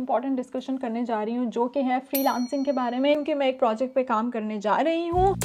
Important discussion करने जा रही हूँ जो कि है फ्रीलांसिंग के बारे में, क्योंकि मैं एक प्रोजेक्ट पे काम करने जा रही हूँ।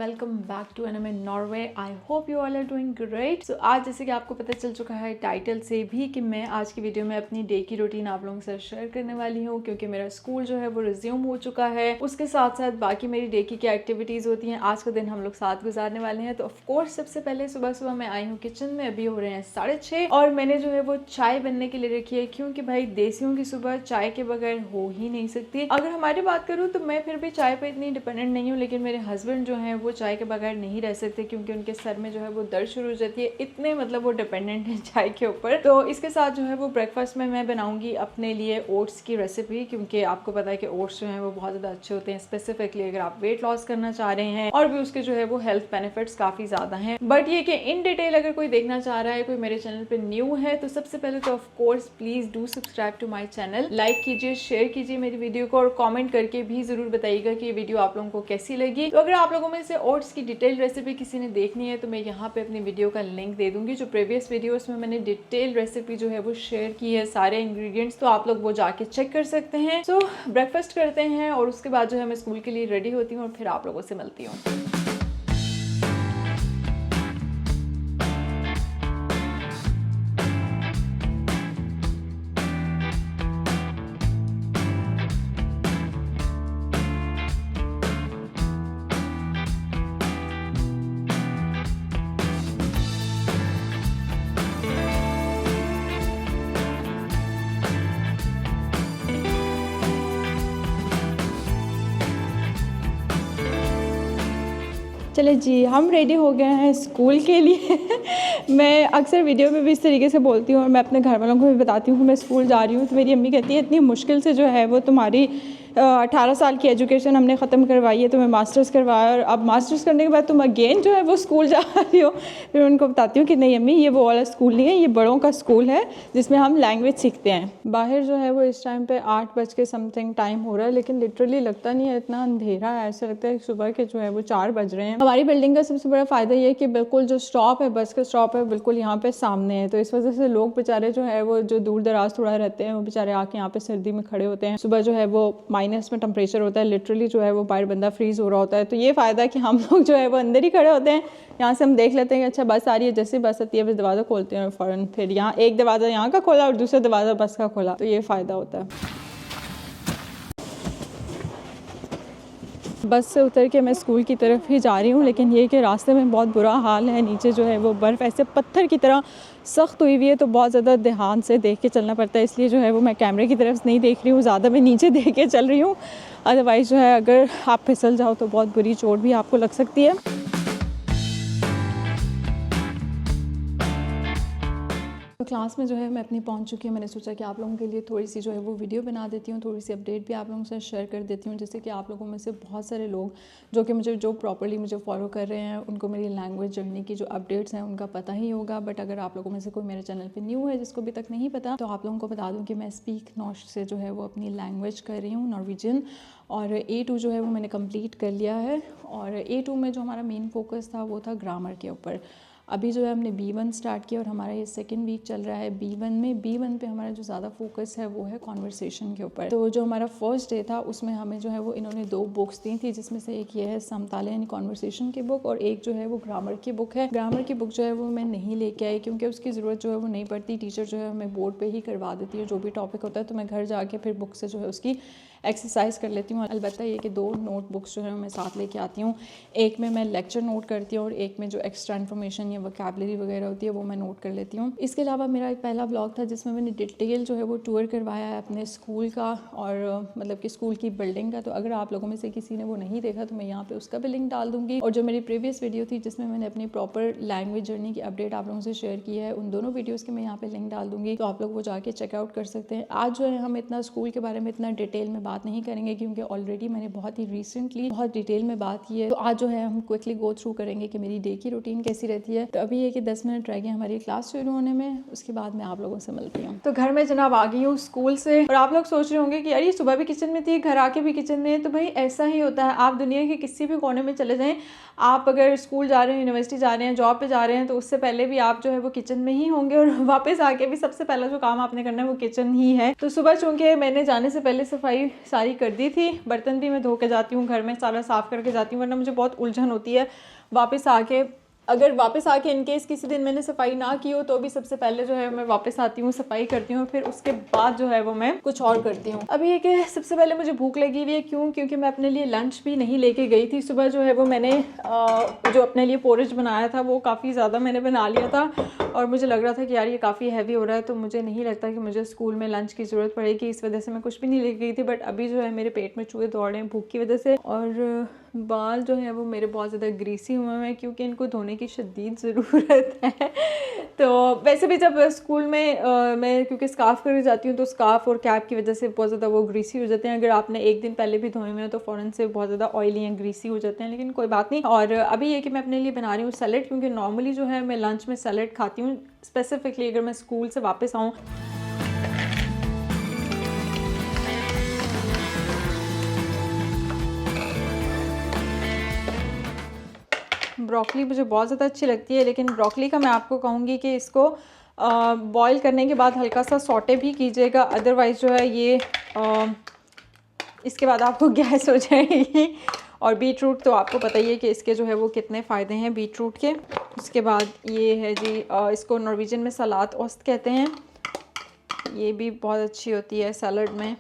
Welcome back to NM Norway. I hope you all are doing great. So आज जैसे कि आपको पता चल चुका है टाइटल से भी कि मैं आज की वीडियो में अपनी डे की रूटीन आप लोगों के साथ शेयर करने वाली हूँ, क्योंकि मेरा स्कूल जो है वो रिज्यूम हो चुका है। उसके साथ साथ बाकी मेरी डे की क्या एक्टिविटीज़ होती हैं, आज का दिन हम लोग साथ गुजारने वाले हैं। तो ऑफकोर्स सबसे पहले सुबह सुबह मैं आई हूँ किचन में, अभी हो रहे हैं 6:30 और मैंने जो है वो चाय बनने के लिए रखी है, क्योंकि भाई देसियों की सुबह चाय के बगैर हो ही नहीं सकती। अगर हमारी बात करूँ तो मैं फिर भी चाय पर इतनी डिपेंडेंट नहीं हूँ, लेकिन मेरे हस्बैंड जो है वो चाय के बगैर नहीं रह सकते, क्योंकि उनके सर में जो है वो दर्द शुरू हो जाती है, इतने मतलब वो डिपेंडेंट है चाय के ऊपर। तो इसके साथ जो है वो ब्रेकफास्ट में मैं बनाऊंगी अपने लिए ओट्स की रेसिपी, क्योंकि आपको पता है कि ओट्स जो है वो बहुत ज़्यादा अच्छे होते हैं, स्पेसिफिकली अगर आप वेट लॉस करना चाह रहे हैं, और भी उसके जो है वो हेल्थ बेनिफिट्स काफ़ी ज़्यादा हैं। बट ये कि इन डिटेल अगर कोई देखना चाह रहा है, कोई मेरे चैनल पर न्यू है, तो सबसे पहले तो of course please do subscribe to my channel, like कीजिए, शेयर कीजिए मेरी वीडियो को, और कॉमेंट करके भी ज़रूर बताइएगा कि ये वीडियो आप लोगों को कैसी लगी। तो अगर आप लोगों में से ओट्स की डिटेल रेसिपी किसी ने देखनी है तो मैं यहाँ पे अपनी वीडियो का लिंक दे दूंगी। जो प्रीवियस वीडियोस में मैंने डिटेल रेसिपी जो है वो शेयर की है, सारे इंग्रेडिएंट्स, तो आप लोग वो जाके चेक कर सकते हैं। सो ब्रेकफास्ट करते हैं और उसके बाद जो है मैं स्कूल के लिए रेडी होती हूँ और फिर आप लोगों से मिलती हूँ। चले जी, हम रेडी हो गए हैं स्कूल के लिए। मैं अक्सर वीडियो में भी इस तरीके से बोलती हूँ और मैं अपने घर वालों को भी बताती हूँ कि मैं स्कूल जा रही हूँ, तो मेरी अम्मी कहती है इतनी मुश्किल से जो है वो तुम्हारी 18 साल की एजुकेशन हमने ख़त्म करवाई है, तुम्हें मास्टर्स करवाया, और अब मास्टर्स करने के बाद तुम अगेन जो है वो स्कूल जा रही हो। फिर उनको बताती हूँ कि नहीं अम्मी, ये वो वाला स्कूल नहीं है, ये बड़ों का स्कूल है जिसमें हम लैंग्वेज सीखते हैं। बाहर जो है वो इस टाइम पे 8 बज के समथिंग टाइम हो रहा है, लेकिन लिटरली लगता नहीं है, इतना अंधेरा है, ऐसा लगता है सुबह के जो है वो 4 बज रहे हैं। हमारी बिल्डिंग का सबसे बड़ा फ़ायदा ये है कि बिल्कुल जो स्टॉप है, बस का स्टॉप है, बिल्कुल यहाँ पे सामने है, तो इस वजह से लोग बेचारे जो है वो जो दूर दराज थोड़ा रहते हैं, वो बेचारे आके यहाँ पे सर्दी में खड़े होते हैं। सुबह जो है वो माइनस में टेम्परेचर होता है, लिटरली जो है वो बाहर बंदा फ्रीज हो रहा होता है। तो ये फ़ायदा है कि हम लोग जो है वो अंदर ही खड़े होते हैं, यहाँ से हम देख लेते हैं कि अच्छा बस आ रही है, जैसे बस आती है बस दरवाज़ा खोलते हैं और फ़ौरन फिर यहाँ एक दरवाज़ा यहाँ का खोला और दूसरा दरवाज़ा बस का खोला, तो ये फ़ायदा होता है। बस से उतर के मैं स्कूल की तरफ ही जा रही हूँ, लेकिन ये कि रास्ते में बहुत बुरा हाल है, नीचे जो है वो बर्फ़ ऐसे पत्थर की तरह सख्त हुई हुई है, तो बहुत ज़्यादा ध्यान से देख के चलना पड़ता है, इसलिए जो है वो मैं कैमरे की तरफ नहीं देख रही हूँ, ज़्यादा मैं नीचे देख के चल रही हूँ। अदरवाइज़ जो है अगर आप फिसल जाओ तो बहुत बुरी चोट भी आपको लग सकती है। तो क्लास में जो है मैं अपनी पहुंच चुकी हूँ। मैंने सोचा कि आप लोगों के लिए थोड़ी सी जो है वो वीडियो बना देती हूँ, थोड़ी सी अपडेट भी आप लोगों से शेयर कर देती हूँ, जैसे कि आप लोगों में से बहुत सारे लोग जो कि मुझे जो प्रॉपर्ली मुझे फॉलो कर रहे हैं, उनको मेरी लैंग्वेज जर्नी की जो अपडेट्स हैं उनका पता ही होगा। बट अगर आप लोगों में से कोई मेरे चैनल पर न्यू है जिसको अभी तक नहीं पता, तो आप लोगों को बता दूँ कि मैं स्पीक नॉश से जो है वो अपनी लैंग्वेज कर रही हूँ, नॉर्वेजियन, और A2 जो है वो मैंने कंप्लीट कर लिया है। और A2 में जो हमारा मेन फोकस था वो था ग्रामर के ऊपर। अभी जो है हमने B1 स्टार्ट किया और हमारा ये सेकंड वीक चल रहा है B1 में। B1 पे हमारा जो ज़्यादा फोकस है वो है कॉन्वर्सेशन के ऊपर। तो जो हमारा फर्स्ट डे था उसमें हमें जो है वो इन्होंने 2 बुक्स दी थी, जिसमें से एक ये है समताले यानी कॉन्वर्सेशन की बुक, और एक जो है वो ग्रामर की बुक है। ग्रामर की बुक जो है वो मैं नहीं लेके आई, क्योंकि उसकी ज़रूरत जो है वो नहीं पड़ती, टीचर जो है हमें बोर्ड पर ही करवा देती है जो भी टॉपिक होता है, तो मैं घर जाके फिर बुक से जो है उसकी एक्सरसाइज कर लेती हूँ। अलबत्ता ये कि 2 नोटबुक्स जो है मैं साथ लेके आती हूँ, एक में मैं लेक्चर नोट करती हूँ और एक में जो एक्स्ट्रा इन्फॉर्मेशन या वोकैबुलरी वगैरह होती है वो मैं नोट कर लेती हूँ। इसके अलावा मेरा एक पहला ब्लॉग था जिसमें मैंने डिटेल जो है वो टूर करवाया है अपने स्कूल का, और मतलब कि स्कूल की बिल्डिंग का। तो अगर आप लोगों में से किसी ने वो नहीं देखा तो मैं यहाँ पे उसका भी लिंक डाल दूँगी। और जो मेरी प्रीवियस वीडियो थी जिसमें मैंने अपनी प्रॉपर लैंग्वेज जर्नी की अपडेट आप लोगों से शेयर की है, उन दोनों वीडियोज़ के मैं यहाँ पे लिंक डाल दूँगी, तो आप लोग वो जाके चेकआउट कर सकते हैं। आज जो है हम इतना स्कूल के बारे में इतना डिटेल में बात नहीं करेंगे क्योंकि ऑलरेडी मैंने बहुत ही रिसेंटली बहुत डिटेल में बात की है। तो आज जो है हम क्विकली गो थ्रू करेंगे कि मेरी डे की रूटीन कैसी रहती है। तो अभी ये कि 10 मिनट रह गए हमारी क्लास शुरू होने में, उसके बाद मैं आप लोगों से मिलती हूँ। तो घर में जनाब आ गई हूँ स्कूल से, और आप लोग सोच रहे होंगे कि यार ये सुबह भी किचन में थी, घर आके भी किचन में। तो भाई ऐसा ही होता है, आप दुनिया के किसी भी कोने में चले जाएं, आप अगर स्कूल जा रहे हैं, यूनिवर्सिटी जा रहे हैं, जॉब पे जा रहे हैं, तो उससे पहले भी आप जो है वो किचन में ही होंगे, और वापस आके भी सबसे पहला जो काम आपने करना है वो किचन ही है। तो सुबह चूँकि मैंने जाने से पहले सफाई सारी कर दी थी, बर्तन भी मैं धो के जाती हूँ, घर में सारा साफ़ करके जाती हूँ, वरना मुझे बहुत उलझन होती है वापस आके। अगर वापस आके इनकेस किसी दिन मैंने सफाई ना की हो तो भी सबसे पहले जो है मैं वापस आती हूँ, सफाई करती हूँ, फिर उसके बाद जो है वो मैं कुछ और करती हूँ। अभी ये कि सबसे पहले मुझे भूख लगी हुई है, क्योंकि मैं अपने लिए लंच भी नहीं लेके गई थी। सुबह जो है वो मैंने जो अपने लिए पोरिज बनाया था वो काफ़ी ज़्यादा मैंने बना लिया था, और मुझे लग रहा था कि यार ये काफ़ी हैवी हो रहा है, तो मुझे नहीं लगता कि मुझे स्कूल में लंच की ज़रूरत पड़ेगी, इस वजह से मैं कुछ भी नहीं लेके गई थी। बट अभी जो है मेरे पेट में चूहे दौड़ रहे हैं भूख की वजह से, और बाल जो है वो मेरे बहुत ज़्यादा ग्रीसी हुए हैं क्योंकि इनको धोने की शदीद ज़रूरत है। तो वैसे भी जब स्कूल में मैं क्योंकि स्कार्फ़ करके जाती हूँ, तो स्कार्फ़ और कैप की वजह से बहुत ज़्यादा वो ग्रीसी हो जाते हैं। अगर आपने एक दिन पहले भी धोए हुए हैं तो फ़ौरन से बहुत ज़्यादा ऑयली एंड ग्रीसी हो जाते हैं, लेकिन कोई बात नहीं। और अभी ये कि मैं अपने लिए बना रही हूँ सैलेड, क्योंकि नॉर्मली जो है मैं लंच में सैलेड खाती हूँ, स्पेसिफिकली अगर मैं स्कूल से वापस आऊँ। ब्रोकली मुझे बहुत ज़्यादा अच्छी लगती है, लेकिन ब्रोकली का मैं आपको कहूँगी कि इसको बॉईल करने के बाद हल्का सा सॉटे भी कीजिएगा, अदरवाइज़ जो है ये इसके बाद आपको गैस हो जाएगी। और बीट रूट तो आपको पता ही है कि इसके जो है वो कितने फ़ायदे हैं बीट रूट के। उसके बाद ये है जी इसको नॉर्वेजियन में सलाद ओस्त कहते हैं, ये भी बहुत अच्छी होती है सैलड में।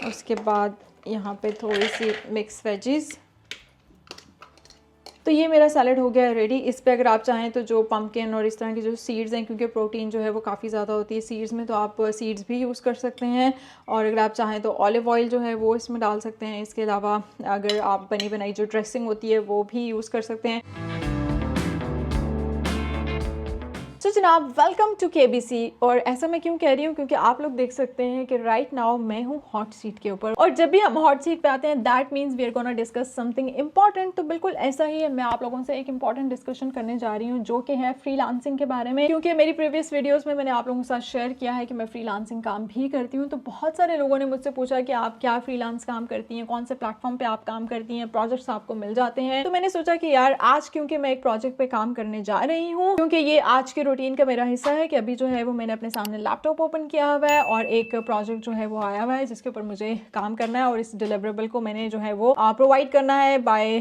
उसके बाद यहाँ पे थोड़ी सी मिक्स वेजीज़। तो ये मेरा सैलड हो गया रेडी। इस पे अगर आप चाहें तो जो पम्पकिन और इस तरह की जो सीड्स हैं, क्योंकि प्रोटीन जो है वो काफ़ी ज़्यादा होती है सीड्स में, तो आप सीड्स भी यूज़ कर सकते हैं। और अगर आप चाहें तो ऑलिव ऑयल जो है वो इसमें डाल सकते हैं। इसके अलावा अगर आप बनी बनाई जो ड्रेसिंग होती है वो भी यूज़ कर सकते हैं। तो जनाब वेलकम टू KBC। और ऐसा मैं क्यों कह रही हूँ, क्योंकि आप लोग देख सकते हैं कि राइट नाउ मैं हूँ हॉट सीट के ऊपर, और जब भी हम हॉट सीट पे आते हैं that means we are gonna discuss something important. तो बिल्कुल ऐसा ही है, मैं आप लोगों से एक इंपॉर्टेंट डिस्कशन करने जा रही हूँ जो कि है फ्रीलांसिंग के बारे में। क्योंकि मेरी प्रीवियस वीडियोज़ में मैंने आप लोगों के साथ शेयर किया है कि मैं फ्रीलांसिंग काम भी करती हूँ। तो बहुत सारे लोगों ने मुझसे पूछा कि आप क्या फ्रीलांस काम करती हैं, कौन से प्लेटफॉर्म पर आप काम करती हैं, प्रोजेक्ट्स आपको मिल जाते हैं। तो मैंने सोचा कि यार आज क्योंकि मैं एक प्रोजेक्ट पे काम करने जा रही हूँ, क्योंकि ये आज के रूटीन का मेरा हिस्सा है कि अभी जो है वो मैंने अपने सामने लैपटॉप ओपन किया हुआ है और एक प्रोजेक्ट जो है वो आया हुआ है जिसके ऊपर मुझे काम करना है, और इस डिलीवरेबल को मैंने जो है वो प्रोवाइड करना है बाय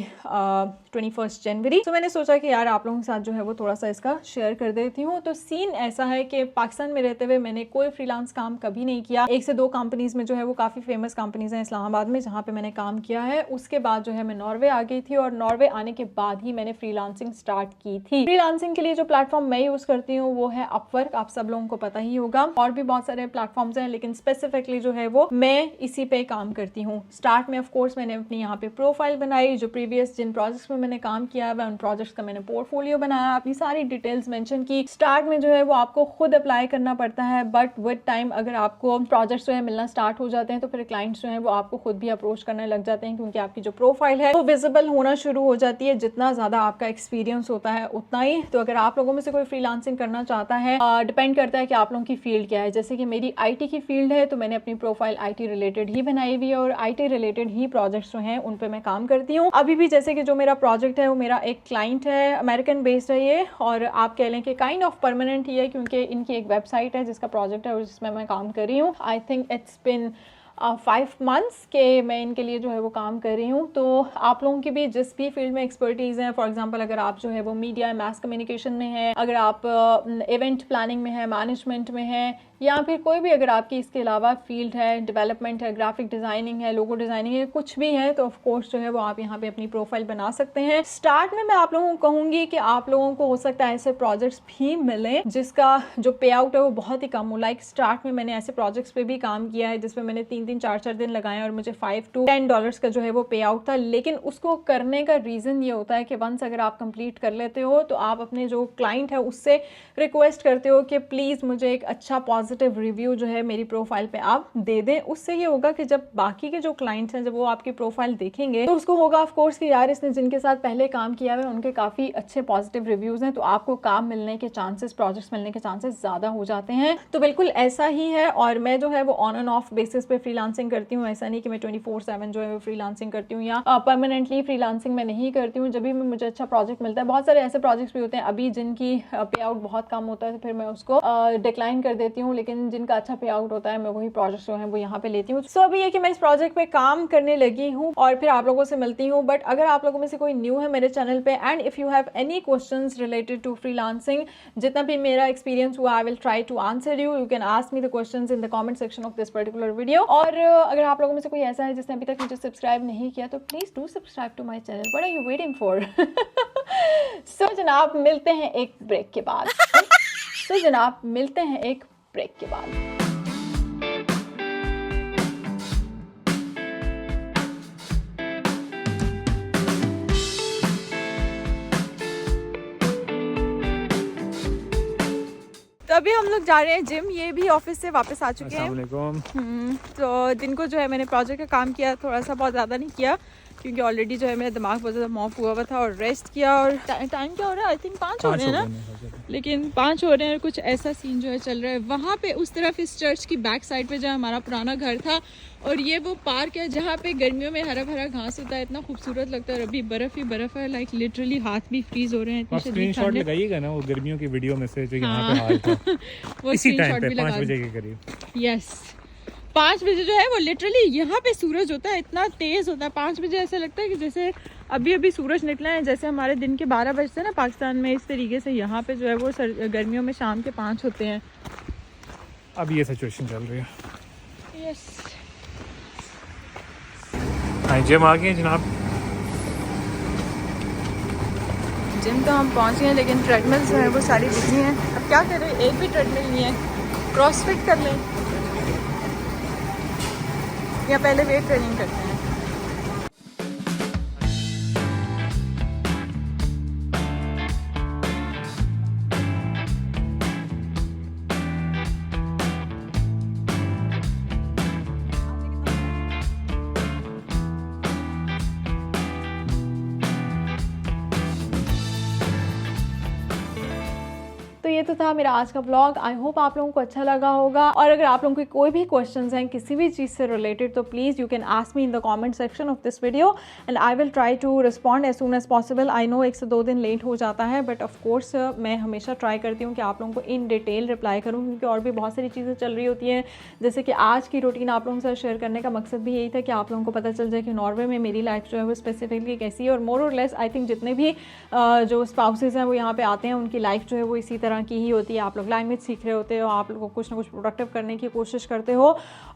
21 जनवरी। तो मैंने सोचा कि यार आप लोगों के साथ जो है वो थोड़ा सा इसका शेयर कर देती हूँ। तो सीन ऐसा है कि पाकिस्तान में रहते हुए मैंने कोई फ्रीलांस काम कभी नहीं किया। 1 से 2 कंपनीज में जो है वो काफ़ी फेमस कंपनीज हैं इस्लामाबाद में जहाँ पे मैंने काम किया है। उसके बाद जो है मैं नॉर्वे आ गई थी, और नॉर्वे आने के बाद ही मैंने फ्रीलांसिंग स्टार्ट की थी। फ्रीलांसिंग के लिए जो प्लेटफॉर्म मैं यूज़ करती हूँ वो है अपवर्क, आप सब लोगों को पता ही होगा। और भी बहुत सारे प्लेटफॉर्म्स हैं, लेकिन स्पेसिफिकली जो है वो मैं इसी पे काम करती हूँ। स्टार्ट में ऑफ कोर्स मैंने अपनी यहाँ पे प्रोफाइल बनाई, जो प्रीवियस जिन प्रोजेक्ट्स में मैंने काम किया है उन प्रोजेक्ट्स का मैंने पोर्टफोलियो बनाया, अपनी सारी डिटेल्स मेंशन की। स्टार्ट में जो है वो आपको खुद अप्लाई करना पड़ता है, बट विद टाइम अगर आपको प्रोजेक्ट्स जो है मिलना स्टार्ट हो जाते हैं तो फिर क्लाइंट्स जो है वो आपको खुद भी अप्रोच करने लग जाते हैं, क्योंकि आपकी जो प्रोफाइल है वो विजिबल होना शुरू हो जाती है। जितना ज़्यादा आपका एक्सपीरियंस होता है उतना ही। तो अगर आप लोगों में से कोई फ्रीलांसिंग करना चाहता है, डिपेंड करता है कि आप लोगों की फील्ड क्या है। जैसे कि मेरी IT की फील्ड है तो मैंने अपनी प्रोफाइल IT रिलेटेड ही बनाई हुई है, और IT रिलेटेड ही प्रोजेक्ट्स जो हैं उन पे मैं काम करती हूँ। अभी भी जैसे कि जो मेरा प्रोजेक्ट है वो मेरा एक क्लाइंट है, अमेरिकन बेस्ड है ये, और आप कह लें कि काइंड ऑफ परमानेंट ही है, क्योंकि इनकी एक वेबसाइट है जिसका प्रोजेक्ट है और जिसमें मैं काम कर रही हूँ। I think it's been 5 months के मैं इनके लिए जो है वो काम कर रही हूँ। तो आप लोगों की भी जिस भी फील्ड में एक्सपर्टीज़ हैं, फॉर एग्जांपल अगर आप जो है वो मीडिया मास कम्युनिकेशन में है, अगर आप इवेंट प्लानिंग में है, मैनेजमेंट में है, या फिर कोई भी अगर आपकी इसके अलावा फील्ड है, डेवलपमेंट है, ग्राफिक डिज़ाइनिंग है, लोगो डिज़ाइनिंग है, कुछ भी है, तो ऑफ कोर्स जो है वो आप यहाँ पे अपनी प्रोफाइल बना सकते हैं। स्टार्ट में मैं आप लोगों को कहूँगी कि आप लोगों को हो सकता है ऐसे प्रोजेक्ट्स भी मिले जिसका जो पे आउट है वो बहुत ही कम हो। लाइक स्टार्ट में मैंने ऐसे प्रोजेक्ट्स पे भी काम किया है जिसमें मैंने 3-3, 4-4 दिन लगाए और मुझे $5 to $10 का जो है वो पे आउट था। लेकिन उसको करने का रीज़न ये होता है कि वंस अगर आप कंप्लीट कर लेते हो तो आप अपने जो क्लाइंट है उससे रिक्वेस्ट करते हो कि प्लीज़ मुझे एक अच्छा पॉजिटिव रिव्यू जो है मेरी प्रोफाइल पे आप दे दें। उससे ये होगा कि जब बाकी के जो क्लाइंट्स हैं जब वो आपकी प्रोफाइल देखेंगे तो उसको होगा ऑफ कोर्स कि यार इसने जिनके साथ पहले काम किया है उनके काफ़ी अच्छे पॉजिटिव रिव्यूज़ हैं, तो आपको काम मिलने के चांसेस, प्रोजेक्ट्स मिलने के चांसेस ज़्यादा हो जाते हैं। तो बिल्कुल ऐसा ही है। और मैं जो है वो ऑन एंड ऑफ बेसिस पे फ्रीलांसिंग करती हूँ, ऐसा नहीं कि मैं 24/7 जो है वो फ्रीलांसिंग करती हूँ या परमानेंटली फ्रीलांसिंग मैं नहीं करती हूँ। जब भी मुझे अच्छा प्रोजेक्ट मिलता है, बहुत सारे ऐसे प्रोजेक्ट्स भी होते हैं अभी जिनकी पे आउट बहुत कम होता है तो फिर मैं उसको डिक्लाइन कर देती हूँ, लेकिन जिनका अच्छा पे आउट होता है मैं वही प्रोजेक्ट जो है वो यहाँ पे लेती हूँ। सो अभी ये कि मैं इस प्रोजेक्ट पे काम करने लगी हूँ और फिर आप लोगों से मिलती हूँ। बट अगर आप लोगों में से कोई न्यू है मेरे चैनल पे and if you have any questions related to freelancing, जितना भी मेरा एक्सपीरियंस हुआ I will try to answer you. You can ask me the questions in the comment section of this particular video. और अगर आप लोगों में से कोई ऐसा है जिसने अभी तक मुझे सब्सक्राइब नहीं किया तो please do subscribe to my channel. What are you waiting for? So जनाब मिलते हैं एक ब्रेक के बाद। तो जनाब मिलते हैं एक ब्रेक के बाद। तो अभी हम लोग जा रहे हैं जिम। ये भी ऑफिस से वापस आ चुके हैं। तो दिन को जो है मैंने प्रोजेक्ट का काम किया, थोड़ा सा, बहुत ज़्यादा नहीं किया क्योंकि ऑलरेडी जो है मेरा दिमाग बहुत ज़्यादा मॉफ हुआ था और रेस्ट किया। और टाइम क्या हो रहा है? आई थिंक 5 हो रहे हैं ना, लेकिन 5 हो रहे हैं और कुछ ऐसा सीन जो है चल रहा है वहाँ पे उस तरफ इस चर्च की बैक साइड पे जहाँ हमारा पुराना घर था और ये वो पार्क है जहाँ पे गर्मियों में हरा भरा घास होता है, इतना खूबसूरत लगता है। और अभी बर्फ ही बर्फ है, लाइक लिटरली हाथ भी फ्रीज हो रहे हैं। इतनी स्क्रीनशॉट लगाइएगा ना वो गर्मियों की वीडियो में से जो यहाँ पे हाल था वो इसी टाइम स्क्रीनशॉट पे भी 5 लगा। बजे के करीब। यस 5 बजे जो है वो लिटरली यहाँ पे सूरज होता है, इतना तेज होता है 5 बजे। ऐसा लगता है कि जैसे अभी अभी सूरज निकला है, जैसे हमारे दिन के 12 बजते हैं ना पाकिस्तान में, इस तरीके से यहाँ पे जो है वो गर्मियों में शाम के 5 होते हैं। अब ये सिचुएशन चल रही है। यस हाँ जिम आ गए जनाब। जिम तो हम पहुँच गए लेकिन ट्रेडमिल जो है वो सारी बिजी हैं। अब क्या करें, एक भी ट्रेडमिल नहीं है। क्रॉसफिट कर लें या पहले वेट ट्रेनिंग करते हैं। तो ये तो था मेरा आज का ब्लॉग। आई होप आप लोगों को अच्छा लगा होगा। और अगर आप लोगों के कोई भी क्वेश्चंस हैं किसी भी चीज़ से रिलेटेड तो please you can ask me in the comment section of this video and I will try to respond as soon as possible. I know 1 से 2 दिन लेट हो जाता है बट ऑफ कोर्स मैं हमेशा ट्राई करती हूँ कि आप लोगों को इन डिटेल रिप्लाई करूँ, क्योंकि और भी बहुत सारी चीज़ें चल रही होती हैं। जैसे कि आज की रूटीन आप लोगों के साथ शेयर करने का मकसद भी यही था कि आप लोगों को पता चल जाए कि नॉर्वे में मेरी लाइफ जो है वो स्पेसिफिकली कैसी है। और मोर और लेस आई थिंक जितने भी जो स्पाउसेस हैं वो यहाँ पे आते हैं उनकी लाइफ जो है वो इसी तरह की ही होती है। आप लोग लैंग्वेज सीख रहे होते हो, आप लोग कुछ ना कुछ प्रोडक्टिव करने की कोशिश करते हो।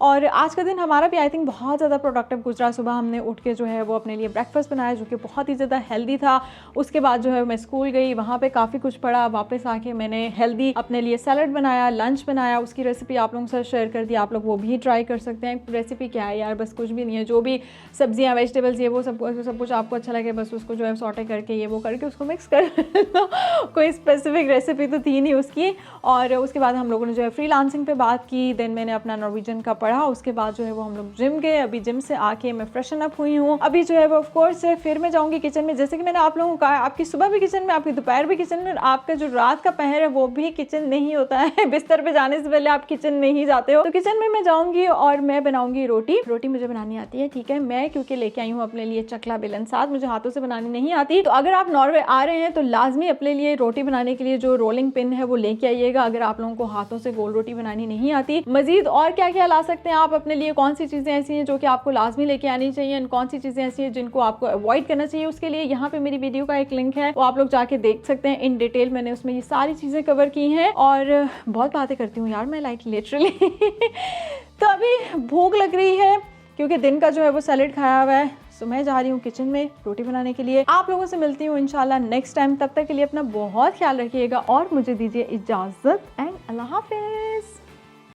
और आज का दिन हमारा भी आई थिंक बहुत ज़्यादा प्रोडक्टिव गुजरा। सुबह हमने उठ के जो है वो अपने लिए ब्रेकफास्ट बनाया जो कि बहुत ही ज़्यादा हेल्दी था। उसके बाद जो है मैं स्कूल गई, वहाँ पे काफ़ी कुछ पढ़ा। वापस आके मैंने हेल्दी अपने लिए सैलड बनाया, लंच बनाया, उसकी रेसिपी आप लोगों के साथ शेयर कर दी। आप लोग वो भी ट्राई कर सकते हैं। रेसिपी क्या है यार, बस कुछ भी नहीं है, जो भी सब्जियाँ वेजिटेबल्स ये वो सब कुछ आपको अच्छा लगे बस उसको जो है सॉटे करके ये वो करके उसको मिक्स कर कोई स्पेसिफिक रेसिपी तो थी नहीं उसकी। और उसके बाद हम लोगों ने जो है फ्रीलांसिंग पे बात की। देन मैंने अपना नॉर्वेजियन का पढ़ा। उसके बाद जो है वो हम लोग जिम गए। अभी जिम से आके मैं फ्रेशन अप हुई हूँ। अभी जो है वो ऑफ कोर्स फिर मैं जाऊँगी किचन में। जैसे कि मैंने आप लोगों को कहा, आपकी सुबह भी किचन में, आपकी दोपहर भी किचन में, आपका जो रात का पहर है वो भी किचन में ही होता है। बिस्तर पे जाने से पहले आप किचन में ही जाते हो। तो किचन में मैं जाऊँगी और मैं बनाऊँगी रोटी। रोटी मुझे बनानी आती है, ठीक है। मैं क्योंकि लेके आई हूँ अपने लिए चकला बेलन साथ, मुझे हाथों से बनानी नहीं आती। तो अगर आप नॉर्वे आ रहे हैं तो लाजमी अपने लिए रोटी बनाने के लिए जो रोलिंग पिन है वो लेके आइएगा, अगर आप लोगों को हाथों से गोल रोटी बनानी नहीं आती। मजीद और क्या क्या ला सकते हैं आप अपने लिए, कौन सी चीज़ें ऐसी हैं जो कि आपको लाजमी लेके आनी चाहिए, और कौन सी चीज़ें ऐसी हैं जिनको आपको अवॉइड करना चाहिए, उसके लिए यहाँ पे मेरी वीडियो का एक लिंक है, वो आप लोग जाके देख सकते हैं। इन डिटेल मैंने उसमें ये सारी चीज़ें कवर की हैं। और बहुत बातें करती हूँ यार मैं, लाइक लिटरली। तो अभी भूख लग रही है क्योंकि दिन का जो है वो सैलेड खाया हुआ है। सो मैं जा रही हूँ किचन में रोटी बनाने के लिए। आप लोगों से मिलती हूँ इंशाल्लाह नेक्स्ट टाइम। तब तक के लिए अपना बहुत ख्याल रखिएगा और मुझे दीजिए इजाज़त एंड अल्लाह हाफिज़।